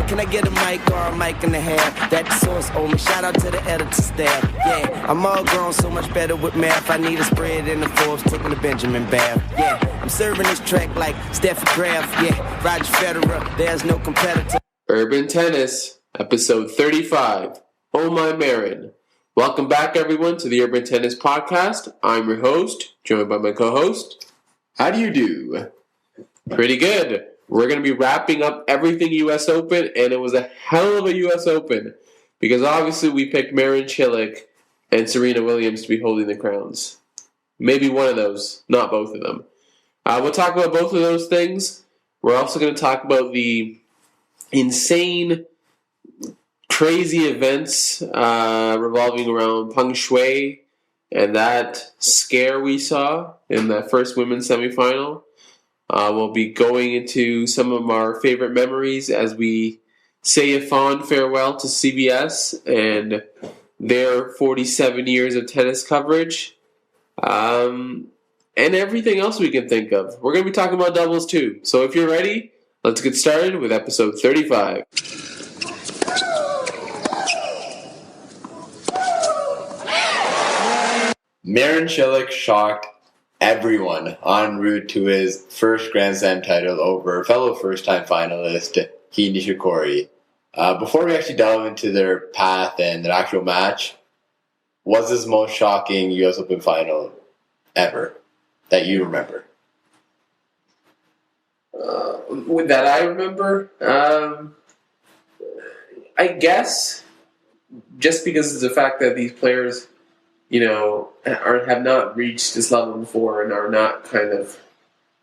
Can I get a mic or a mic and a half? That the source owe me. Shout out to the editor staff. Yeah, I'm all grown, so much better with math. I need a spread in the Forbes, taking the Benjamin bath. Yeah, I'm serving this track like Steffi Graf. Yeah, Roger Federer, there's no competitor. Urban Tennis, episode 35. Oh my Marin. Welcome back, everyone, to the Urban Tennis Podcast. I'm your host, joined by my co-host. How do you do? Pretty good. We're going to be wrapping up everything U.S. Open, and it was a hell of a U.S. Open because obviously we picked Marin Cilic and Serena Williams to be holding the crowns. Maybe one of those, not both of them. We'll talk about both of those things. We're also going to talk about the insane, crazy events revolving around Peng Shuai and that scare we saw in that first women's semifinal. We'll be going into some of our favorite memories as we say a fond farewell to CBS and their 47 years of tennis coverage, and everything else we can think of. We're going to be talking about doubles too. So if you're ready, let's get started with episode 35. Marin Cilic shocked everyone en route to his first Grand Slam title over fellow first-time finalist Nishikori. Before we actually delve into their path and their actual match, was this the most shocking U.S. Open final ever that you remember? That I remember, I guess, just because of the fact that these players, have not reached this level before and are not kind of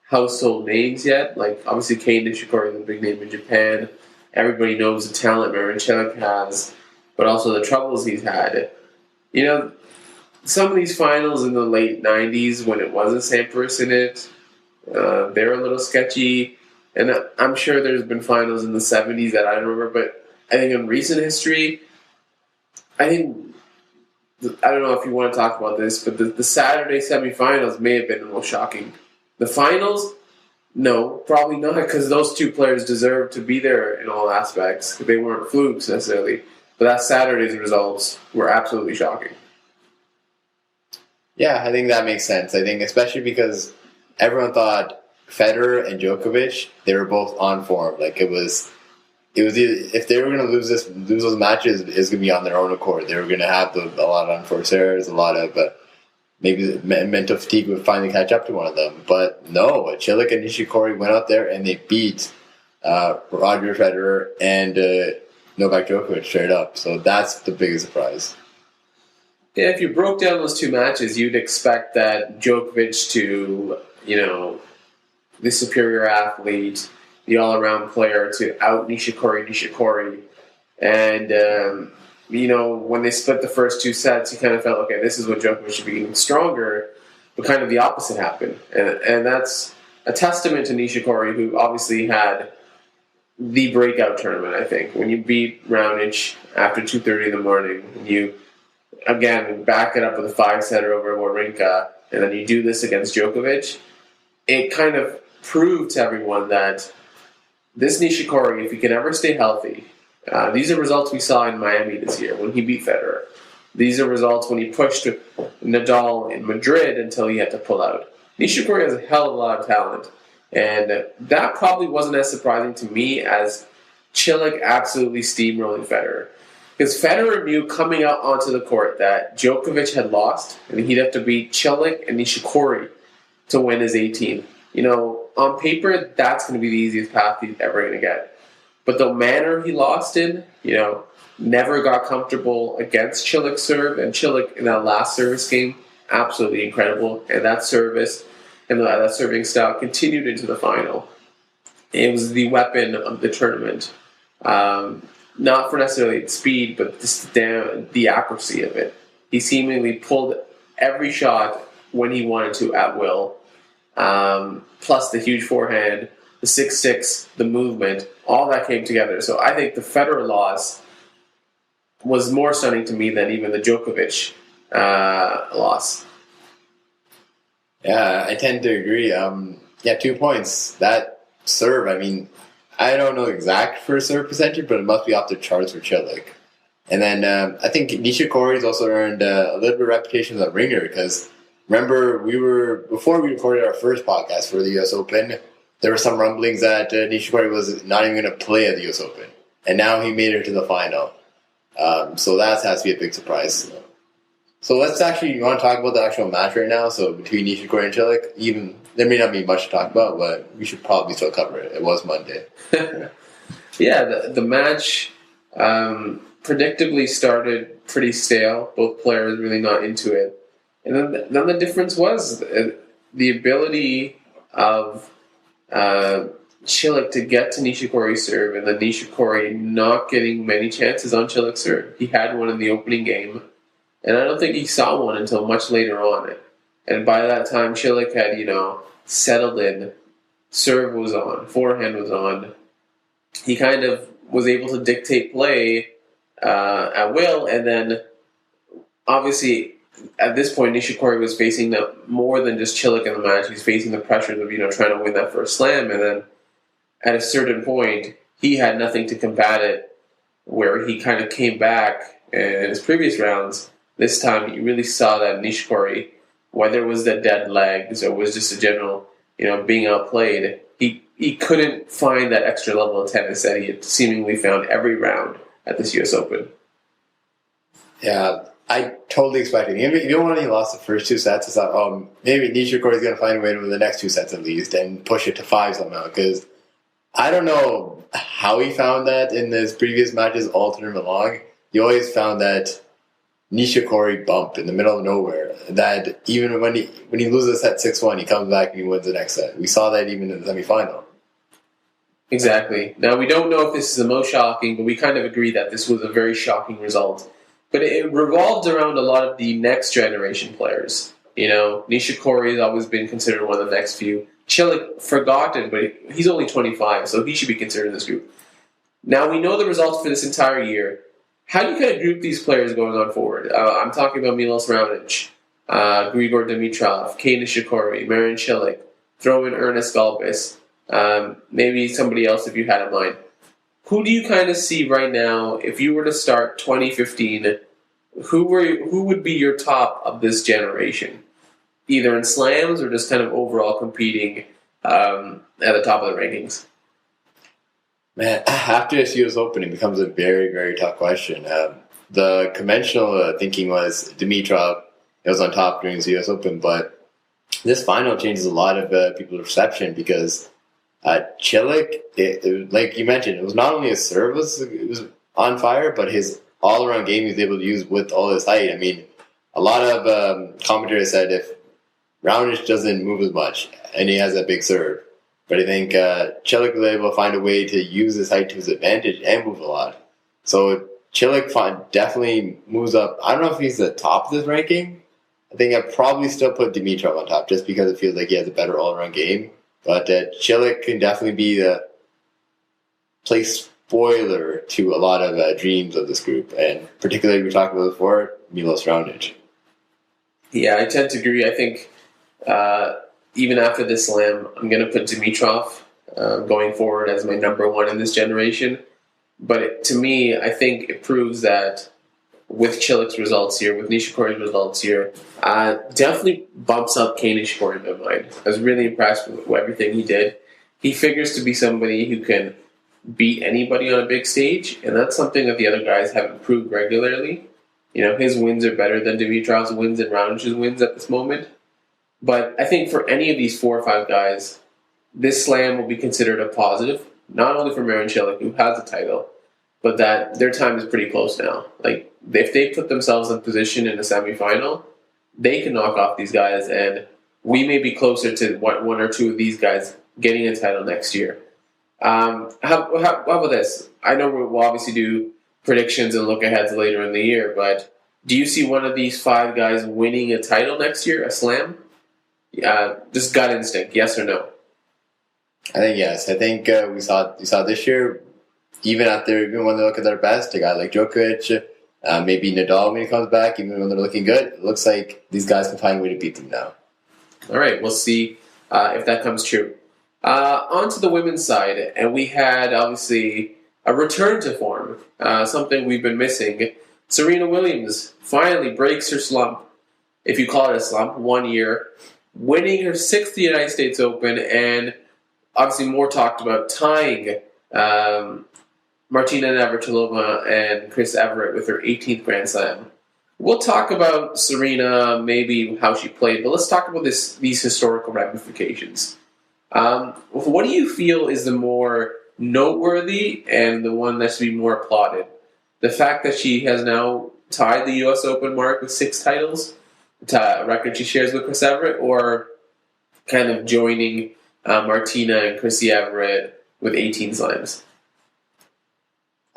household names yet. Like, obviously, Nishikori is a big name in Japan. Everybody knows the talent Marin Cilic has, but also the troubles he's had. Some of these finals in the late 90s, when it wasn't Sampras in it, they're a little sketchy. And I'm sure there's been finals in the 70s that I don't remember, but I think in recent history, I don't know if you want to talk about this, but the Saturday semifinals may have been the most shocking. The finals, no, probably not, because those two players deserve to be there in all aspects. They weren't flukes necessarily, but that Saturday's results were absolutely shocking. Yeah, I think that makes sense. I think especially because everyone thought Federer and Djokovic, they were both on form. Like it was if they were going to lose those matches, it's going to be on their own accord. They were going to have a lot of unforced errors, a lot of maybe mental fatigue would finally catch up to one of them. But no, Cilic and Nishikori went out there and they beat Roger Federer and Novak Djokovic straight up. So that's the biggest surprise. Yeah, if you broke down those two matches, you'd expect that Djokovic to, the superior athlete, the all-around player, to out Nishikori. And, when they split the first two sets, you kind of felt, okay, this is when Djokovic should be getting stronger, but kind of the opposite happened. And that's a testament to Nishikori, who obviously had the breakout tournament, I think. When you beat Raonic after 2:30 in the morning, and you, again, back it up with a 5-setter over Wawrinka, and then you do this against Djokovic, it kind of proved to everyone that this Nishikori, if he can ever stay healthy, these are results we saw in Miami this year when he beat Federer. These are results when he pushed Nadal in Madrid until he had to pull out. Nishikori has a hell of a lot of talent, and that probably wasn't as surprising to me as Cilic absolutely steamrolling Federer. Because Federer knew coming out onto the court that Djokovic had lost, and he'd have to beat Cilic and Nishikori to win his 18. On paper, that's going to be the easiest path he's ever going to get. But the manner he lost in, never got comfortable against Cilic's serve, and Cilic in that last service game, absolutely incredible. And that service and that serving style continued into the final. It was the weapon of the tournament. Not for necessarily its speed, but just the accuracy of it. He seemingly pulled every shot when he wanted to at will. Plus the huge forehand, the 6-6, the movement, all that came together. So I think the Federer loss was more stunning to me than even the Djokovic loss. Yeah, I tend to agree. 2 points. That serve, I don't know exact first serve percentage, but it must be off the charts for Cilic. And then I think Nishikori's also earned a little bit of reputation as a ringer because remember before we recorded our first podcast for the U.S. Open, there were some rumblings that Nishikori was not even going to play at the U.S. Open, and now he made it to the final. So that has to be a big surprise. So let's you want to talk about the actual match right now? So between Nishikori and Cilic, even there may not be much to talk about, but we should probably still cover it. It was Monday. Yeah, the match predictably started pretty stale. Both players really not into it. And then the difference was the ability of Cilic to get to Nishikori's serve and then Nishikori not getting many chances on Cilic's serve. He had one in the opening game, and I don't think he saw one until much later on. And by that time, Cilic had, settled in. Serve was on. Forehand was on. He kind of was able to dictate play at will, and then obviously at this point Nishikori was facing more than just Cilic in the match. He's facing the pressures of trying to win that first slam, and then at a certain point he had nothing to combat it, where he kind of came back in his previous rounds. This time you really saw that Nishikori, whether it was the dead legs or was just a general being outplayed, he couldn't find that extra level of tennis that he had seemingly found every round at this U.S. Open. Yeah, I totally expected it. Even when he lost the first two sets, I thought, maybe Nishikori is going to find a way to win the next two sets at least and push it to 5 somehow. Because I don't know how he found that in his previous matches all tournament long. He always found that Nishikori bump in the middle of nowhere. That even when he loses set 6-1, he comes back and he wins the next set. We saw that even in the semifinal. Exactly. Now, we don't know if this is the most shocking, but we kind of agree that this was a very shocking result. But it revolved around a lot of the next generation players. Nishikori has always been considered one of the next few. Cilic, forgotten, but he's only 25, so he should be considered in this group. Now, we know the results for this entire year. How do you kind of group these players going on forward? I'm talking about Milos Raonic, Grigor Dimitrov, Kei Nishikori, Marin Cilic, throw in Ernest Galbis, maybe somebody else if you had in mind. Who do you kind of see right now, if you were to start 2015, who would be your top of this generation? Either in slams or just kind of overall competing at the top of the rankings? Man, after this U.S. Open, it becomes a very, very tough question. The conventional thinking was Dimitrov was on top during the U.S. Open, but this final changes a lot of people's perception because Cilic, like you mentioned, it was not only his serve was on fire, but his all-around game he was able to use with all his height. I mean, a lot of commentators said if Raonic doesn't move as much and he has a big serve, but I think Cilic was able to find a way to use his height to his advantage and move a lot. So Cilic definitely moves up. I don't know if he's the top of this ranking. I think I'd probably still put Dimitrov on top just because it feels like he has a better all-around game. But Cilic can definitely be the play spoiler to a lot of dreams of this group. And particularly, we talked about before, Milos Raonic. Yeah, I tend to agree. I think even after this slam, I'm going to put Dimitrov going forward as my number one in this generation. But to me, I think it proves that with Cilic's results here, with Nishikori's results here, definitely bumps up Kei Nishikori in my mind. I was really impressed with everything he did. He figures to be somebody who can beat anybody on a big stage, and that's something that the other guys have improved regularly. His wins are better than Dimitrov's wins and Raonic's wins at this moment. But I think for any of these 4 or 5 guys, this slam will be considered a positive, not only for Marin Cilic, who has the title, but that their time is pretty close now. Like, if they put themselves in position in a semifinal, they can knock off these guys, and we may be closer to one or two of these guys getting a title next year. How about this? I know we'll obviously do predictions and look aheads later in the year, but do you see one of these 5 guys winning a title next year, a slam? Just gut instinct, yes or no? I think yes. I think we saw this year, even when they look at their best, a guy like Djokovic, maybe Nadal when he comes back, even when they're looking good, it looks like these guys can find a way to beat them now. All right, we'll see if that comes true. On to the women's side, and we had, obviously, a return to form, something we've been missing. Serena Williams finally breaks her slump, if you call it a slump, 1 year, winning her 6th United States Open, and obviously more talked about tying Martina Navratilova and Chris Evert with her 18th Grand Slam. We'll talk about Serena, maybe how she played, but let's talk about these historical ramifications. What do you feel is the more noteworthy and the one that should be more applauded? The fact that she has now tied the U.S. Open mark with 6 titles, a record she shares with Chris Evert, or kind of joining Martina and Chrissy Everett with 18 slams?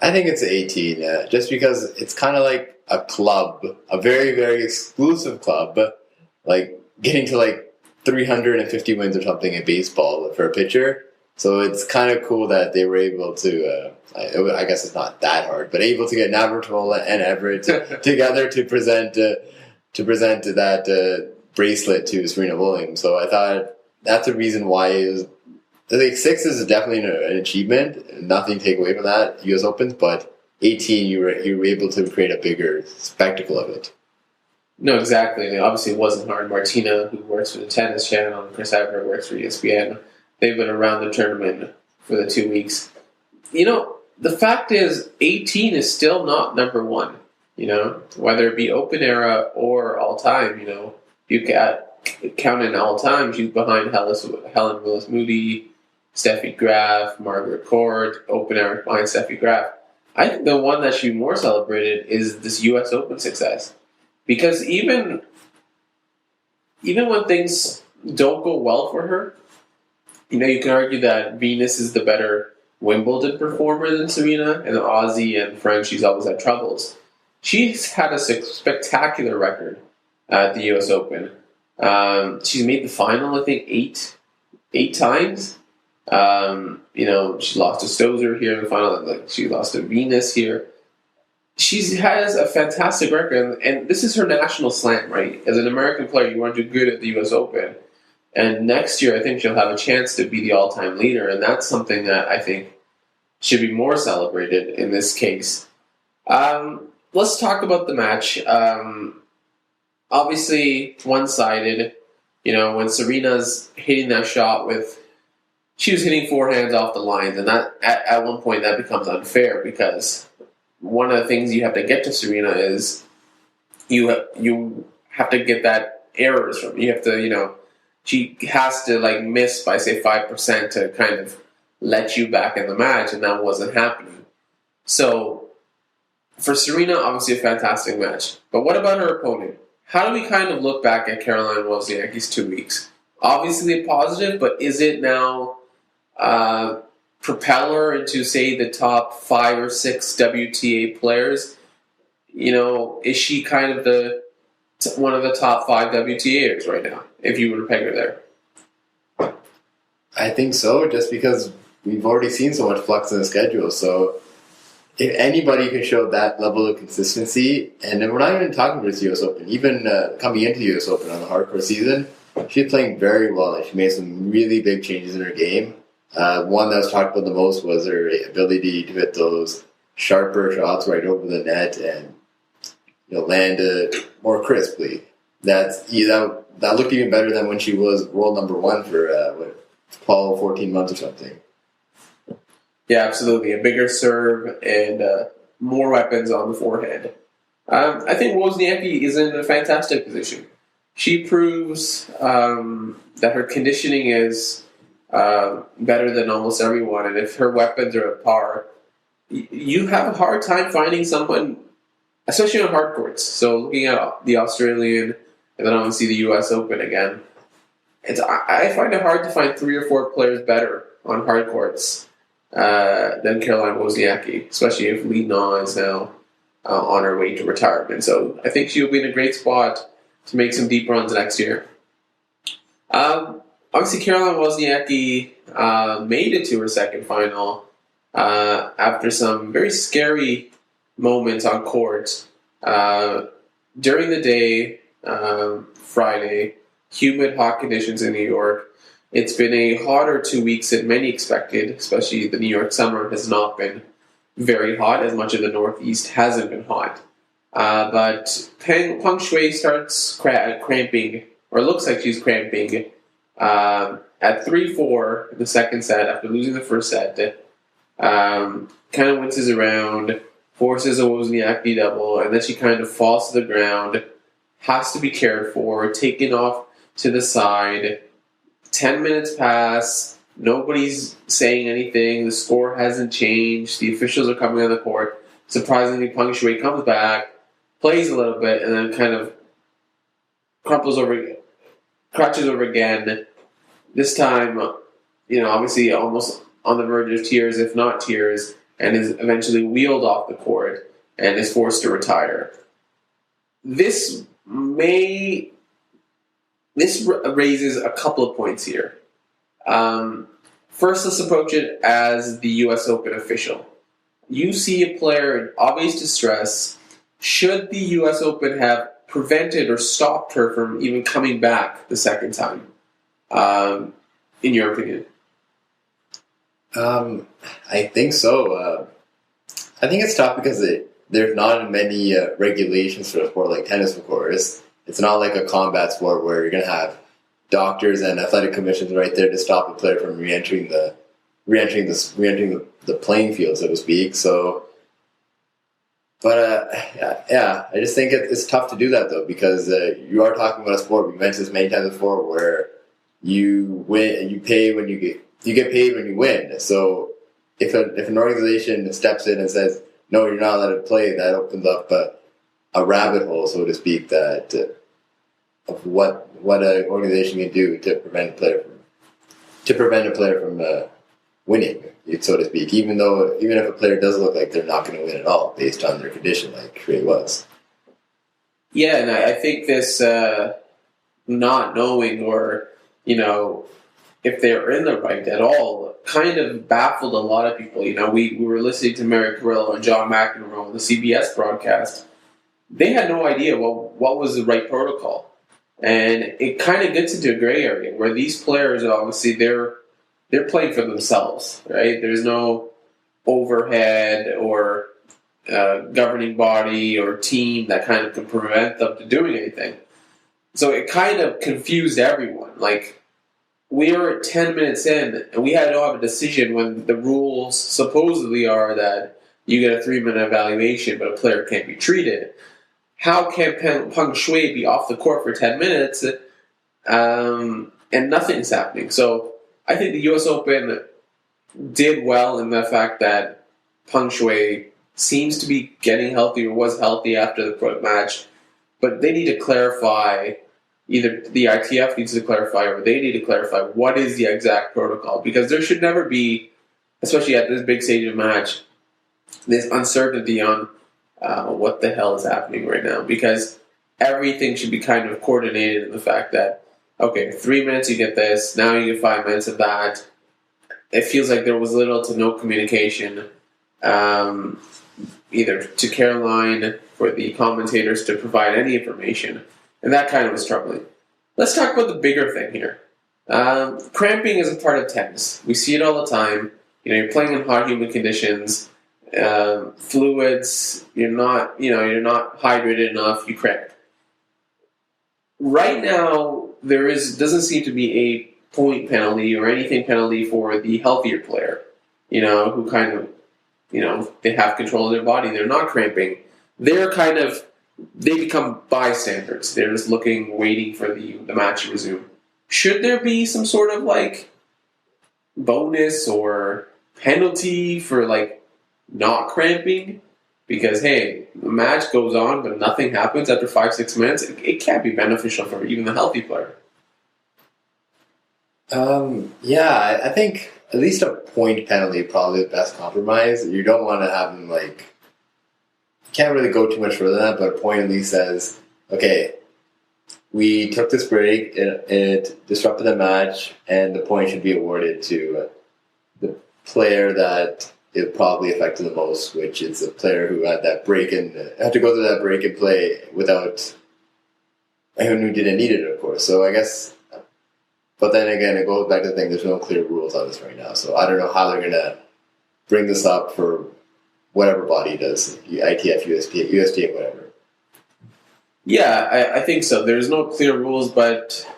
I think it's 18, just because it's kind of like a club, a very, very exclusive club, like getting to like 350 wins or something in baseball for a pitcher. So it's kind of cool that they were able to, I guess it's not that hard, but able to get Navratilova and Everett together to present that bracelet to Serena Williams. So I thought that's a reason why it was, I think 6 is definitely an achievement. Nothing to take away from that, U.S. Opens, but 18, you were able to create a bigger spectacle of it. No, exactly. I mean, obviously, it wasn't hard. Martina, who works for the Tennis Channel, and Chris Evert works for ESPN. They've been around the tournament for the 2 weeks. The fact is, 18 is still not number 1. Whether it be Open Era or all time. You count in all time. She's behind Helen Willis Moody, Steffi Graf, Margaret Court, Open Era behind Steffi Graf. I think the one that should be more celebrated is this U.S. Open success. Because even when things don't go well for her, you can argue that Venus is the better Wimbledon performer than Serena, and the Aussie and French, she's always had troubles. She's had a spectacular record at the U.S. Open. She's made the final, I think, eight times. She lost to Stosur here in the final. She lost to Venus here. She has a fantastic record, and this is her national slam, right? As an American player, you want to do good at the U.S. Open. And next year, I think she'll have a chance to be the all-time leader, and that's something that I think should be more celebrated in this case. Let's talk about the match. Obviously, one-sided. When Serena's hitting that shot she was hitting forehands off the lines, and that at one point that becomes unfair because one of the things you have to get to Serena is you have to get that errors from. You have to, she has to miss by say 5% to kind of let you back in the match, and that wasn't happening. So for Serena, obviously a fantastic match. But what about her opponent? How do we kind of look back at Caroline Wozniacki's 2 weeks? Obviously a positive, but is it now propel her into, say, the top 5 or 6 WTA players? Is she kind of one of the top 5 WTAers right now, if you were to peg her there? I think so, just because we've already seen so much flux in the schedule. So if anybody can show that level of consistency, and then we're not even talking about the U.S. Open, even coming into the U.S. Open on the hardcore season, she's playing very well, and she made some really big changes in her game. One that was talked about the most was her ability to hit those sharper shots right over the net and land more crisply. That looked even better than when she was world number 1 for 14 months or something. Yeah, absolutely. A bigger serve and more weapons on the forehand. I think Wozniacki is in a fantastic position. She proves that her conditioning is better than almost everyone, and if her weapons are at par, you have a hard time finding someone, especially on hard courts. So looking at the Australian and then obviously the U.S. Open again, I find it hard to find 3 or 4 players better on hard courts than Caroline Wozniacki, especially if Li Na is now on her way to retirement. So I think she'll be in a great spot to make some deep runs next year. Obviously, Caroline Wozniacki made it to her second final after some very scary moments on court. During the day, Friday, humid, hot conditions in New York. It's been a hotter 2 weeks than many expected, especially the New York summer has not been very hot, as much of the Northeast hasn't been hot. But Peng Shuai starts cramping, or looks like she's cramping, at 3-4 in the second set after losing the first set. Kind of winces around, forces a Wozniacki double, and then she kind of falls to the ground, has to be cared for, taken off to the side. 10 minutes pass, nobody's saying anything, the score hasn't changed, the officials are coming on the court. Surprisingly, Peng Shuai comes back, plays a little bit, and then kind of crouches over again. This time, obviously almost on the verge of tears, if not tears, and is eventually wheeled off the court and is forced to retire. This raises a couple of points here. First, let's approach it as the U.S. Open official. You see a player in obvious distress. Should the U.S. Open have prevented or stopped her from even coming back the second time, in your opinion? I think so. I think it's tough because there's not many regulations for a sport like tennis, of course. It's not like a combat sport where you're going to have doctors and athletic commissions right there to stop a player from re-entering the playing field, so to speak. So, but I just think it's tough to do that though, because you are talking about a sport. We mentioned this many times before, where you win, you pay when you get paid when you win. So, if an organization steps in and says no, you're not allowed to play, that opens up a rabbit hole, so to speak, that of what an organization can do to prevent a player from winning, so to speak. Even if a player does look like they're not going to win at all based on their condition, like Shuai was. Yeah, and I think this not knowing, or if they're in the right at all, kind of baffled a lot of people. We were listening to Mary Carrillo and John McEnroe on the CBS broadcast. They had no idea what was the right protocol. And it kind of gets into a gray area where these players, obviously, they're playing for themselves, right? There's no overhead or governing body or team that kind of can prevent them from doing anything. So it kind of confused everyone. Like, we are 10 minutes in, and we had to have a decision when the rules supposedly are that you get a 3-minute evaluation, but a player can't be treated. How can Peng Shuai be off the court for 10 minutes and nothing's happening? So I think the U.S. Open did well in the fact that Peng Shuai seems to be getting healthy, or was healthy after the match, but they need to clarify. Either the ITF needs to clarify, or they need to clarify what is the exact protocol, because there should never be, especially at this big stage of match, this uncertainty on what the hell is happening right now, because everything should be kind of coordinated in the fact that, okay, 3 minutes you get this, now you get 5 minutes of that. It feels like there was little to no communication, either to Caroline, for the commentators to provide any information. And that kind of was troubling. Let's talk about the bigger thing here. Cramping is a part of tennis. We see it all the time. You're playing in hot, humid conditions, fluids. You're not hydrated enough. You cramp. Right now, doesn't seem to be a point penalty or anything penalty for the healthier player. Who kind of, they have control of their body. They're not cramping. They become bystanders. They're just looking, waiting for the match to resume. Should there be some sort of bonus or penalty for not cramping? Because hey, the match goes on, but nothing happens after 5-6 minutes. It can't be beneficial for even the healthy player. I think at least a point penalty is probably the best compromise. You don't want to have them can't really go too much further than that, but a point at least says, okay, we took this break, it disrupted the match, and the point should be awarded to the player that it probably affected the most, which is the player who had that break and had to go through that break and play without anyone who didn't need it, of course. So I guess But then again, it goes back to the thing, there's no clear rules on this right now. So I don't know how they're going to bring this up for whatever body does, ITF, USTA, whatever. Yeah, I think so. There's no clear rules, but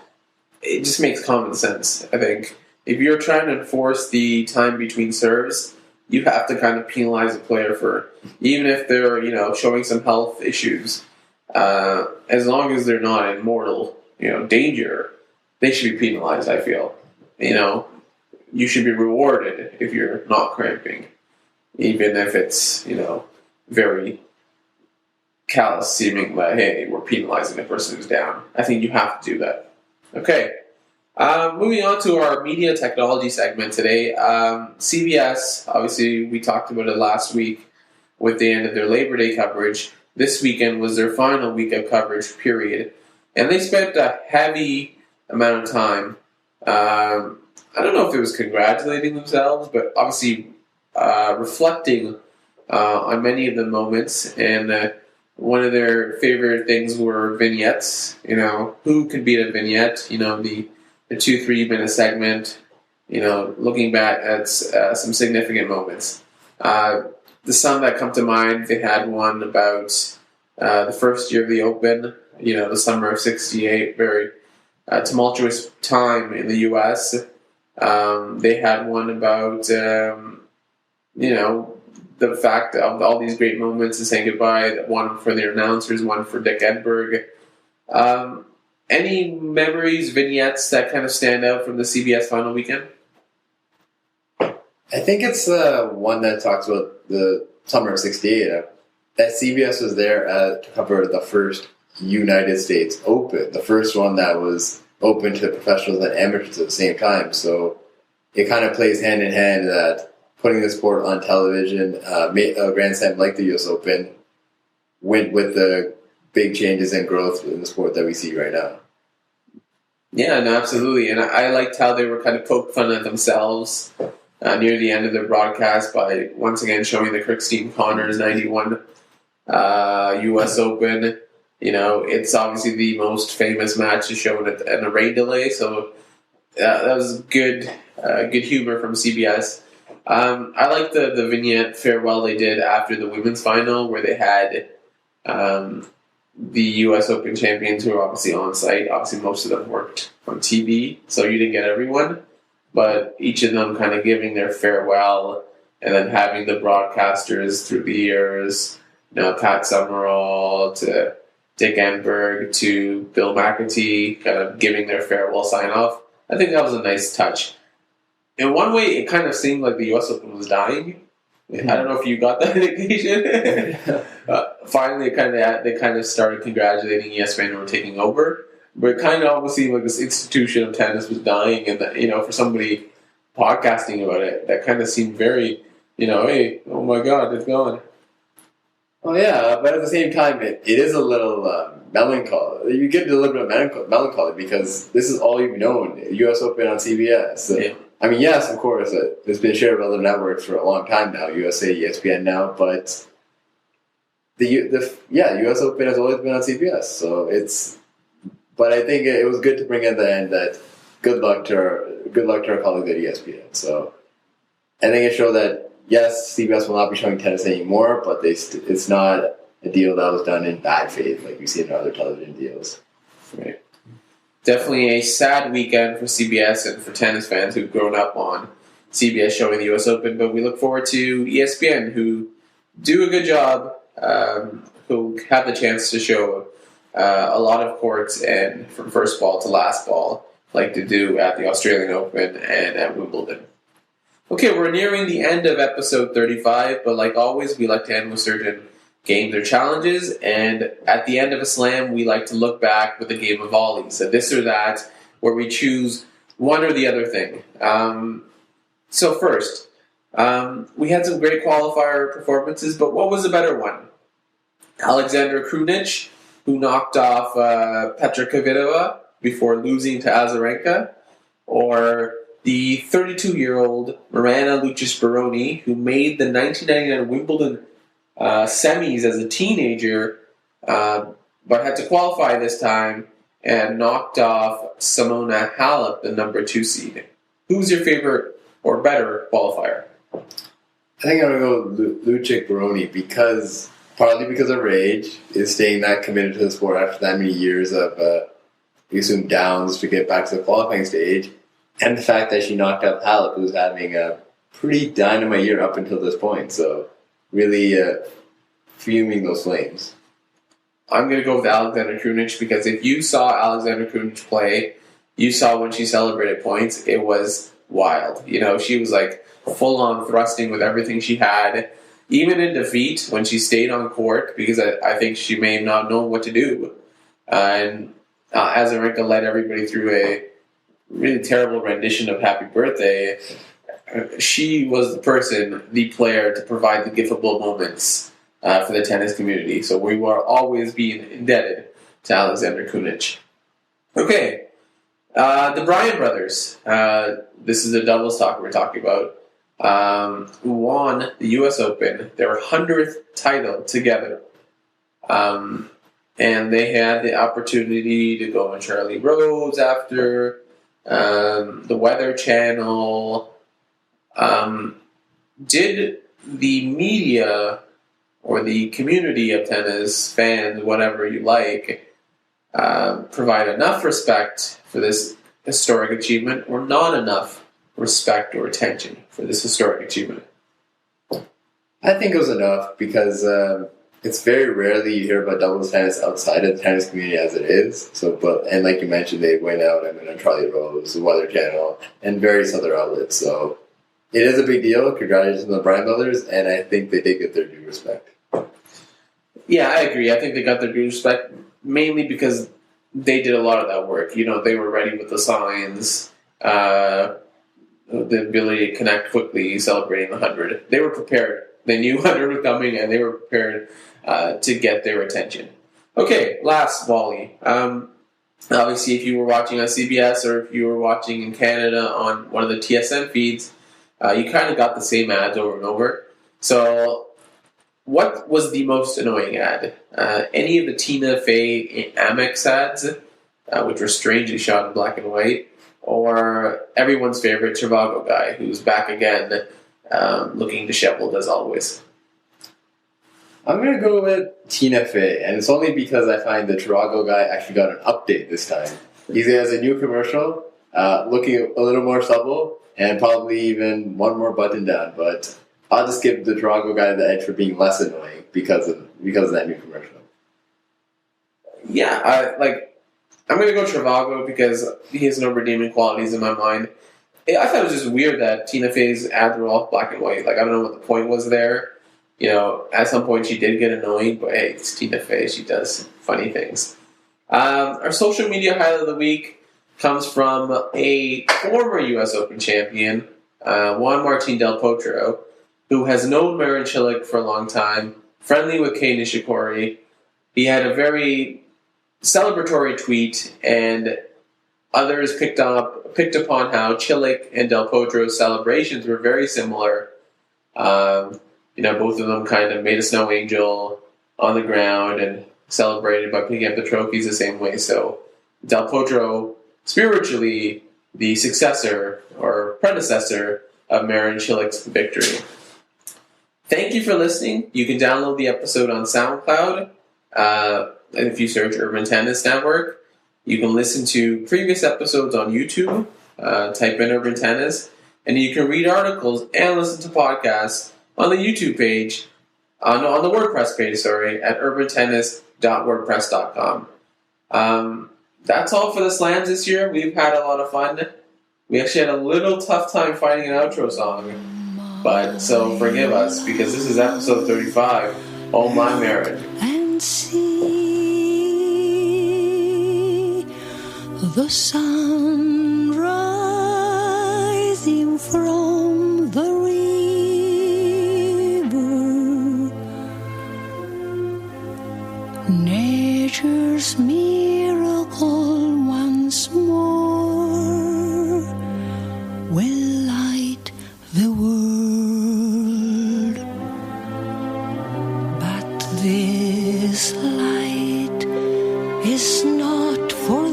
it just makes common sense, I think. If you're trying to enforce the time between serves, you have to kind of penalize a player for, even if they're, showing some health issues, as long as they're not in mortal, danger, they should be penalized, I feel. You should be rewarded if you're not cramping, even if it's, very callous seeming that, hey, we're penalizing the person who's down. I think you have to do that. Okay. Moving on to our media technology segment today. CBS, obviously, we talked about it last week with the end of their Labor Day coverage. This weekend was their final week of coverage, period. And they spent a heavy amount of time. I don't know if it was congratulating themselves, but obviously reflecting on many of the moments. And one of their favorite things were vignettes. Who could beat a vignette? The 2-3 minute segment, looking back at some significant moments. The some that come to mind, they had one about the first year of the Open, the summer of '68, very tumultuous time in the U.S. They had one about, the fact of all these great moments and saying goodbye, one for the announcers, one for Dick Enberg. Any memories, vignettes that kind of stand out from the CBS final weekend? I think it's the one that talks about the summer of '68. That CBS was there to cover the first United States Open, the first one that was open to professionals and amateurs at the same time. So it kind of plays hand in hand that putting the sport on television, a Grand Slam like the U.S. Open, went with the big changes and growth in the sport that we see right now. Yeah, no, absolutely. And I liked how they were kind of poke fun at themselves near the end of their broadcast by once again showing the Kirkstein Connors 91 U.S. Open. It's obviously the most famous match to show in a rain delay, so that was good humor from CBS. I like the vignette farewell they did after the women's final, where they had the U.S. Open champions who were obviously on site. Obviously, most of them worked on TV, so you didn't get everyone, but each of them kind of giving their farewell, and then having the broadcasters through the years, Pat Summerall to Dick Enberg to Bill McAtee, kind of giving their farewell sign-off. I think that was a nice touch. In one way, it kind of seemed like the U.S. Open was dying. I don't know if you got that indication. Finally, they kind of started congratulating ESPN who were taking over, but it kind of almost seemed like this institution of tennis was dying, and that, for somebody podcasting about it, that kind of seemed very, hey, oh my God, it's gone. Oh yeah, but at the same time, it is a little melancholy. You get a little bit of melancholy because this is all you've known, U.S. Open on CBS. So, yeah. I mean, yes, of course, it's been shared with other networks for a long time now, USA, ESPN now, but the U.S. Open has always been on CBS. So but I think it was good to bring in the end that good luck to our colleagues at ESPN. So I think it showed that yes, CBS will not be showing tennis anymore, but it's not a deal that was done in bad faith like we see in other television deals. Right. Definitely a sad weekend for CBS and for tennis fans who've grown up on CBS showing the U.S. Open, but we look forward to ESPN, who do a good job, who have the chance to show a lot of courts and from first ball to last ball, like to do at the Australian Open and at Wimbledon. Okay, we're nearing the end of episode 35, but like always, we like to end with certain games or challenges, and at the end of a slam, we like to look back with a game of volleys, so this or that, where we choose one or the other thing. So first, we had some great qualifier performances, but what was the better one? Alexander Krunic, who knocked off Petra Kvitova before losing to Azarenka, or the 32-year-old Mirana Lucic-Baroni, who made the 1999 Wimbledon semis as a teenager, but had to qualify this time and knocked off Simona Halep, the number 2 seed. Who's your favorite or better qualifier? I think I'm going to go Lucic Baroni partly because of her age, is staying that committed to the sport after that many years of, we assume, downs to get back to the qualifying stage, and the fact that she knocked out Halep, who's having a pretty dynamite year up until this point. So really fuming those flames. I'm going to go with Alexander Krunic because if you saw Alexander Krunic play, you saw when she celebrated points, it was wild. She was like full-on thrusting with everything she had, even in defeat when she stayed on court, because I think she may have not known what to do. And Azarenka led everybody through a really terrible rendition of Happy Birthday. She was the player to provide the giftable moments for the tennis community. So we will always be indebted to Alexander Krunic. Okay, the Bryan brothers. This is a doubles talk we're talking about. Who won the U.S. Open, their 100th title together. And they had the opportunity to go on Charlie Rose after the Weather Channel. Did the media or the community of tennis, fans, whatever you like, provide enough respect for this historic achievement or not enough respect or attention for this historic achievement? I think it was enough because it's very rarely you hear about doubles tennis outside of the tennis community as it is. And like you mentioned, they went out on Charlie Rose, the Weather Channel, and various other outlets. So it is a big deal. Congratulations to the Bryan brothers, and I think they did get their due respect. Yeah, I agree. I think they got their due respect mainly because they did a lot of that work. They were ready with the signs, the ability to connect quickly, celebrating the 100. They were prepared. They knew 100 was coming, and they were prepared to get their attention. Okay, last volley. Obviously, if you were watching on CBS or if you were watching in Canada on one of the TSN feeds, you kind of got the same ads over and over. So what was the most annoying ad? Any of the Tina Fey Amex ads, which were strangely shot in black and white, or everyone's favorite Trivago guy, who's back again, looking disheveled as always? I'm going to go with Tina Fey, and it's only because I find the Trivago guy actually got an update this time. He has a new commercial, looking a little more supple, and probably even one more button down, but I'll just give the Trivago guy the edge for being less annoying because of that new commercial. Yeah, I'm going to go Trivago because he has no redeeming qualities in my mind. I thought it was just weird that Tina Fey's ads were all black and white. I don't know what the point was there. At some point she did get annoying, but hey, it's Tina Fey. She does funny things. Our social media highlight of the week comes from a former U.S. Open champion, Juan Martín Del Potro, who has known Marin Cilic for a long time, friendly with Kei Nishikori. He had a very celebratory tweet, and others picked upon how Cilic and Del Potro's celebrations were very similar. Both of them kind of made a snow angel on the ground and celebrated by picking up the trophies the same way. So Del Potro, spiritually, the successor or predecessor of Marin Cilic's victory. Thank you for listening. You can download the episode on SoundCloud. And if you search Urban Tennis Network, you can listen to previous episodes on YouTube. Type in Urban Tennis. And you can read articles and listen to podcasts on the YouTube page, on the WordPress page, at urbantennis.wordpress.com. That's all for the slams this year. We've had a lot of fun. We actually had a little tough time finding an outro song. But so forgive us, because this is episode 35. Oh my Marin. And see the sun rising from the river, nature's miracle once more will light the world. But this light is not for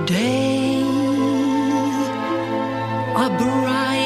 day, a bright